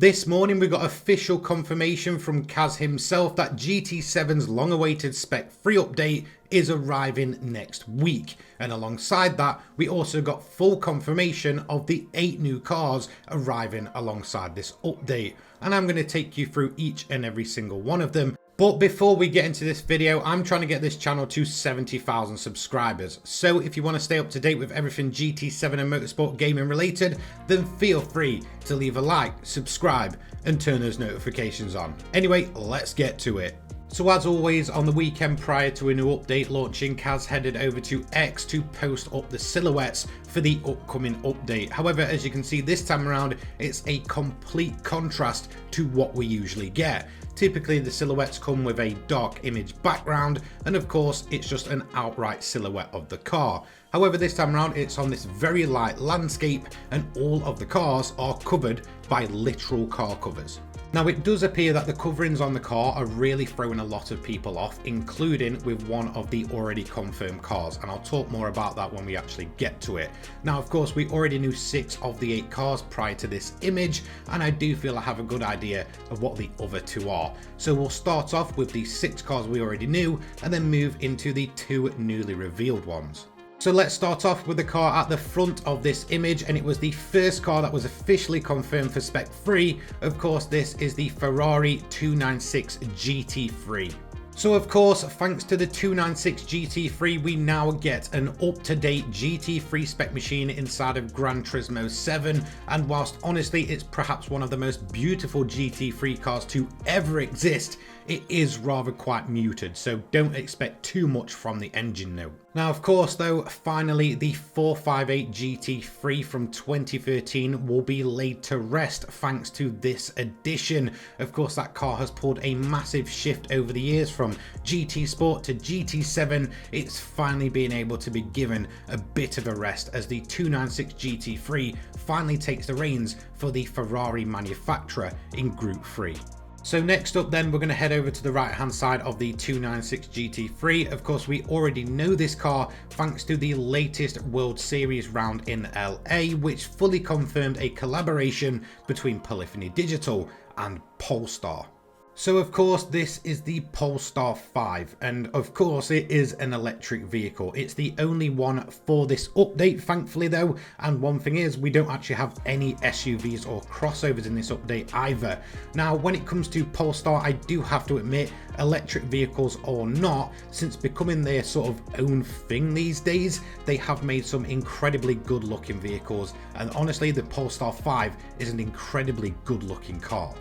This morning we got official confirmation from Kaz himself that GT7's long-awaited Spec 3 update is arriving next week, and alongside that we also got full confirmation of the 8 new cars arriving alongside this update, and I'm going to take you through each and every single one of them. But before we get into this video, I'm trying to get this channel to 70,000 subscribers. So if you want to stay up to date with everything GT7 and motorsport gaming related, then feel free to leave a like, subscribe, and turn those notifications on. Anyway, let's get to it. So as always, on the weekend prior to a new update launching, Kaz headed over to X to post up the silhouettes for the upcoming update. However, as you can see this time around, it's a complete contrast to what we usually get. Typically the silhouettes come with a dark image background, and of course it's just an outright silhouette of the car. However, this time around it's on this very light landscape, and all of the cars are covered by literal car covers. Now it does appear that the coverings on the car are really throwing a lot of people off, including with one of the already confirmed cars, and I'll talk more about that when we actually get to it. Now of course we already knew 6 of the 8 cars prior to this image, and I do feel I have a good idea of what the other 2 are. So we'll start off with the 6 cars we already knew and then move into the 2 newly revealed ones. So let's start off with the car at the front of this image, and it was the first car that was officially confirmed for Spec 3. Of course, this is the Ferrari 296 GT3. So of course, thanks to the 296 GT3, we now get an up-to-date GT3 spec machine inside of Gran Turismo 7, and whilst honestly it's perhaps one of the most beautiful GT3 cars to ever exist, it is rather quite muted, so don't expect too much from the engine note. Now of course though, finally the 458 GT3 from 2013 will be laid to rest thanks to this addition. Of course that car has pulled a massive shift over the years from GT Sport to GT7. It's finally being able to be given a bit of a rest as the 296 GT3 finally takes the reins for the Ferrari manufacturer in Group 3. So next up then, we're going to head over to the right hand side of the 296 GT3. Of course, we already know this car thanks to the latest World Series round in LA, which fully confirmed a collaboration between Polyphony Digital and Polestar. So of course this is the Polestar 5, and of course it is an electric vehicle. It's the only one for this update thankfully though, and one thing is we don't actually have any SUVs or crossovers in this update either. Now when it comes to Polestar, I do have to admit, electric vehicles or not, since becoming their sort of own thing these days, they have made some incredibly good looking vehicles, and honestly the Polestar 5 is an incredibly good looking car.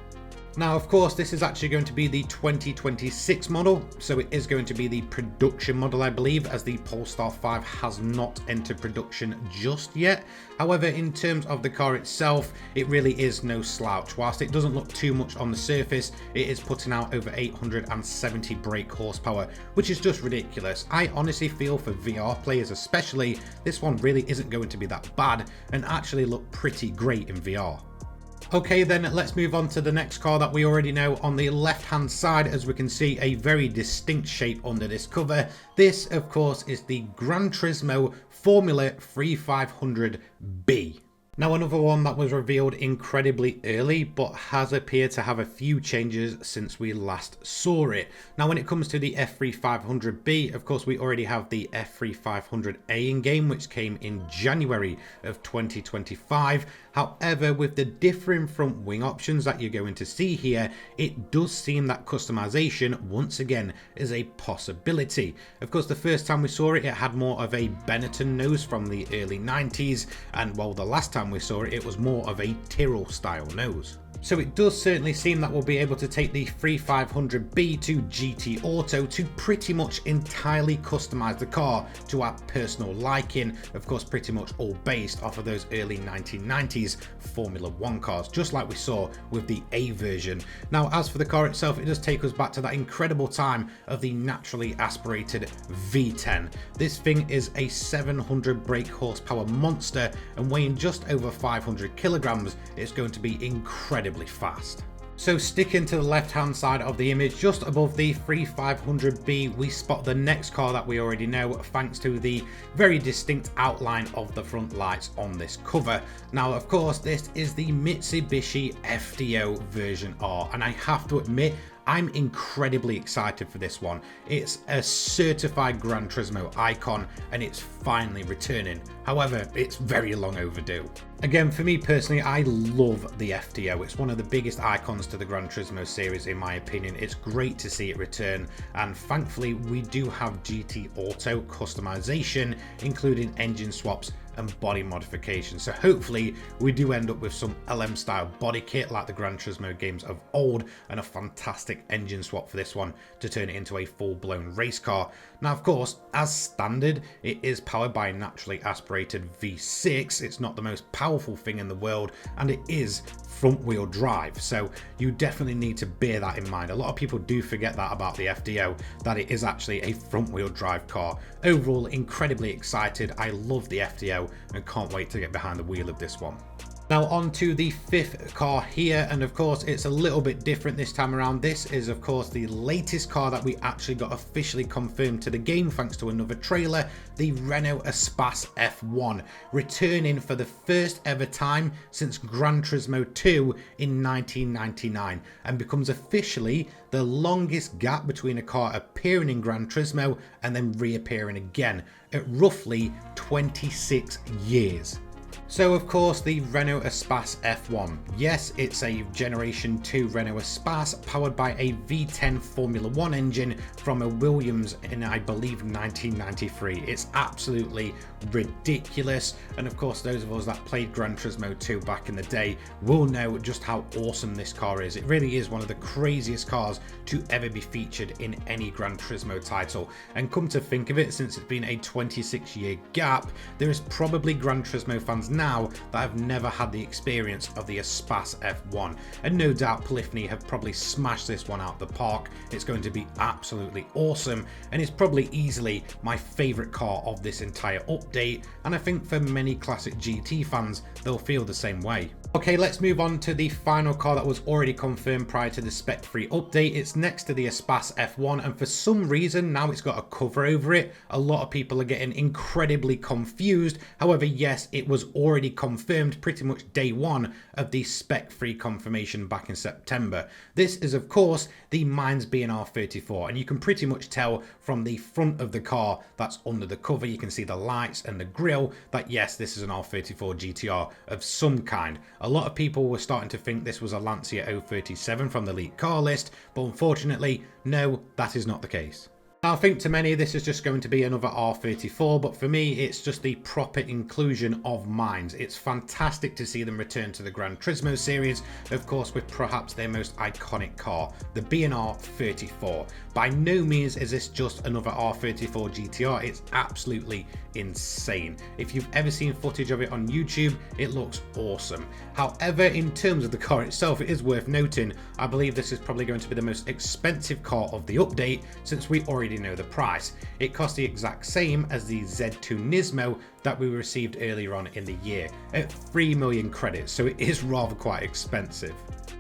Now of course this is actually going to be the 2026 model, so it is going to be the production model I believe, as the Polestar 5 has not entered production just yet. However, in terms of the car itself, it really is no slouch. Whilst it doesn't look too much on the surface, it is putting out over 870 brake horsepower, which is just ridiculous. I honestly feel for VR players especially, this one really isn't going to be that bad and actually look pretty great in VR. Okay then, let's move on to the next car that we already know. On the left hand side, as we can see, a very distinct shape under this cover. This of course is the Gran Turismo Formula 3500B. Now another one that was revealed incredibly early but has appeared to have a few changes since we last saw it. Now when it comes to the F3500B, of course we already have the F3500A in game, which came in January of 2025. However, with the differing front wing options that you're going to see here, it does seem that customization once again is a possibility. Of course, the first time we saw it, it had more of a Benetton nose from the early 90s, and well, the last time we saw it, it was more of a Tyrrell style nose. So it does certainly seem that we'll be able to take the 3500B to GT Auto to pretty much entirely customize the car to our personal liking. Of course, pretty much all based off of those early 1990s Formula 1 cars, just like we saw with the A version. Now, as for the car itself, it does take us back to that incredible time of the naturally aspirated V10. This thing is a 700 brake horsepower monster, and weighing just over 500 kilograms, it's going to be incredibly fast. So sticking to the left hand side of the image, just above the 3500B, we spot the next car that we already know thanks to the very distinct outline of the front lights on this cover. Now of course this is the Mitsubishi FTO version R, and I have to admit I'm incredibly excited for this one. It's a certified Gran Turismo icon and it's finally returning. However, it's very long overdue. Again, for me personally, I love the FTO. It's one of the biggest icons to the Gran Turismo series in my opinion. It's great to see it return, and thankfully we do have GT Auto customization, including engine swaps and body modifications. So hopefully we do end up with some LM style body kit like the Gran Turismo games of old, and a fantastic engine swap for this one to turn it into a full-blown race car. Now of course, as standard, it is powered by a naturally aspirated V6. It's not the most powerful thing in the world, and it is front wheel drive, so you definitely need to bear that in mind. A lot of people do forget that about the FTO, that it is actually a front wheel drive car. Overall, incredibly excited. I love the FTO and can't wait to get behind the wheel of this one. Now on to the fifth car here, and of course it's a little bit different this time around. This is of course the latest car that we actually got officially confirmed to the game thanks to another trailer, the Renault Espace F1, returning for the first ever time since Gran Turismo 2 in 1999, and becomes officially the longest gap between a car appearing in Gran Turismo and then reappearing again at roughly 26 years. So of course the Renault Espace F1, yes, it's a Generation 2 Renault Espace powered by a V10 Formula 1 engine from a Williams in I believe 1993. It's absolutely ridiculous, and of course those of us that played Gran Turismo 2 back in the day will know just how awesome this car is. It really is one of the craziest cars to ever be featured in any Gran Turismo title, and come to think of it, since it's been a 26-year gap, there is probably Gran Turismo fans now that have never had the experience of the Espace F1, and no doubt Polyphony have probably smashed this one out the park. It's going to be absolutely awesome, and it's probably easily my favourite car of this entire update, and I think for many classic GT fans they'll feel the same way. Okay, let's move on to the final car that was already confirmed prior to the Spec 3 update. It's next to the Espace F1, and for some reason now it's got a cover over it. A lot of people are getting incredibly confused. However, yes, it was already confirmed pretty much day one of the Spec 3 confirmation back in September. This is of course the Mines BNR 34, and you can pretty much tell from the front of the car that's under the cover, you can see the lights and the grille, that yes, this is an R34 GTR of some kind. A lot of people were starting to think this was a Lancia 037 from the leaked car list, but unfortunately, no, that is not the case. Now, I think to many this is just going to be another R34, but for me it's just the proper inclusion of Mines. It's fantastic to see them return to the Gran Turismo series, of course with perhaps their most iconic car, the BNR 34. By no means is this just another R34 GTR, it's absolutely insane. If you've ever seen footage of it on YouTube, it looks awesome. However, in terms of the car itself, it is worth noting, I believe this is probably going to be the most expensive car of the update, since we already know the price. It costs the exact same as the Z2 Nismo that we received earlier on in the year at 3 million credits, so it is rather quite expensive.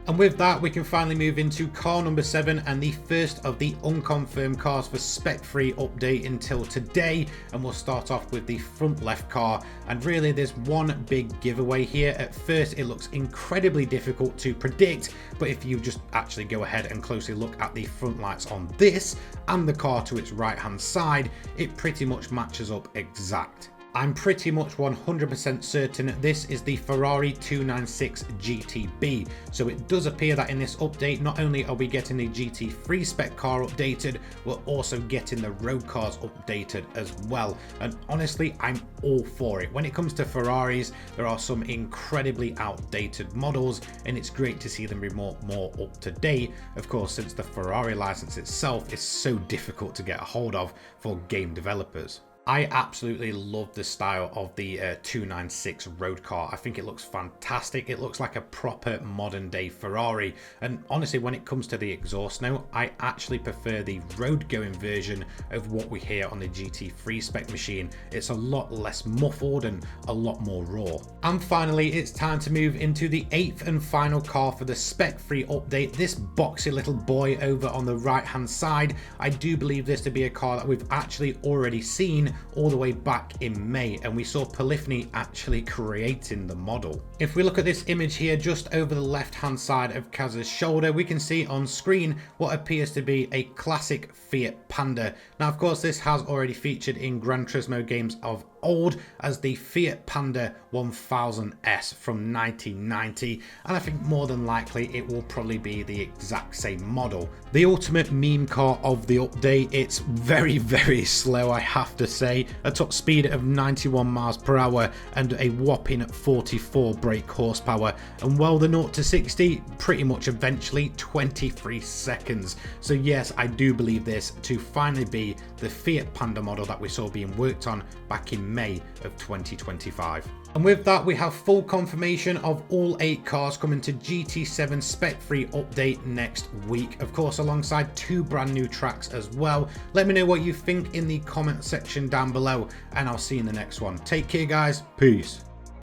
And with that, we can finally move into car number 7, and the first of the unconfirmed cars for Spec 3 update until today. And we'll start off with the front left car, and really there's one big giveaway here. At first it looks incredibly difficult to predict, but if you just actually go ahead and closely look at the front lights on this and the car to its right hand side, it pretty much matches up exact. I'm pretty much 100% certain this is the Ferrari 296 GTB. So it does appear that in this update, not only are we getting the GT3 spec car updated, we're also getting the road cars updated as well. And honestly, I'm all for it. When it comes to Ferraris, there are some incredibly outdated models, and it's great to see them be more up to date. Of course, since the Ferrari license itself is so difficult to get a hold of for game developers. I absolutely love the style of the 296 road car. I think it looks fantastic. It looks like a proper modern day Ferrari. And honestly, when it comes to the exhaust note, I actually prefer the road going version of what we hear on the GT3 spec machine. It's a lot less muffled and a lot more raw. And finally, it's time to move into the 8th and final car for the Spec 3 update. This boxy little boy over on the right hand side. I do believe this to be a car that we've actually already seen all the way back in May, and we saw Polyphony actually creating the model. If we look at this image here just over the left hand side of Kaz's shoulder, we can see on screen what appears to be a classic Fiat Panda. Now of course this has already featured in Gran Turismo games of old as the Fiat Panda 1000S from 1990, and I think more than likely it will probably be the exact same model. The ultimate meme car of the update. It's very slow, I have to say, a top speed of 91 miles per hour and a whopping 44 brake horsepower, and well, the 0 to 60 pretty much eventually 23 seconds. So yes, I do believe this to finally be the Fiat Panda model that we saw being worked on back in May of 2025. And with that, we have full confirmation of all 8 cars coming to GT7 Spec 3 update next week. Of course, alongside 2 brand new tracks as well. Let me know what you think in the comment section down below, and I'll see you in the next one. Take care, guys. Peace.